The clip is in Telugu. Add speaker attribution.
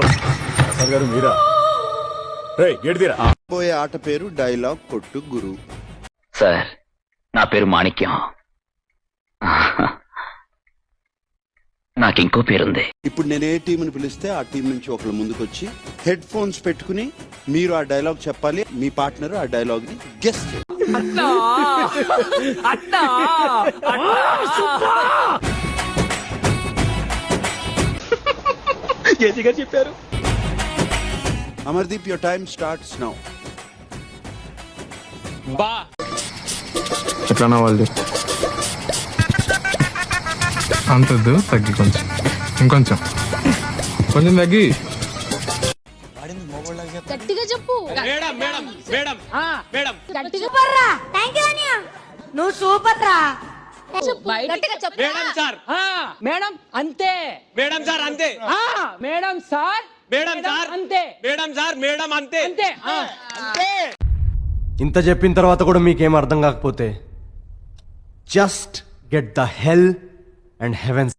Speaker 1: ప్రసాద్ గారు మీరా? రేయ్ గేట్ తీరా.
Speaker 2: పోయే ఆట పేరు డైలాగ్ కొట్టు గురు.
Speaker 3: సార్ నా పేరు మాణిక్యం. నాకు ఇంకో పేరుంది.
Speaker 2: ఇప్పుడు నేను ఏ టీంని పిలిస్తే ఆ టీం నుంచి ఒకళ్ళు ముందుకొచ్చి హెడ్ ఫోన్స్ పెట్టుకుని మీరు ఆ డైలాగ్ చెప్పాలి. మీ పార్ట్నర్ ఆ డైలాగ్ ని గెస్ చేయాలి.
Speaker 1: చెప్పారు.
Speaker 2: Amardeep, your time starts now.
Speaker 4: ఎట్లా వాళ్ళది అంతద్దు, తగ్గి కొంచెం, ఇంకొంచెం, కొంచెం తగ్గి.
Speaker 5: గట్టిగా చెప్పు.
Speaker 6: మేడం మేడం మేడం మేడం
Speaker 5: గట్టిగా పర్రా. నువ్వు సూపర్ రా.
Speaker 6: మేడం సార్,
Speaker 7: మేడం అంతే,
Speaker 6: మేడం సార్ అంతే,
Speaker 7: మేడం సార్,
Speaker 6: మేడం సార్
Speaker 7: అంతే,
Speaker 6: మేడం సార్ మేడం అంతే
Speaker 7: అంతే.
Speaker 8: ఇంత చెప్పిన తర్వాత కూడా మీకేం అర్థం కాకపోతే just get the hell and heavens.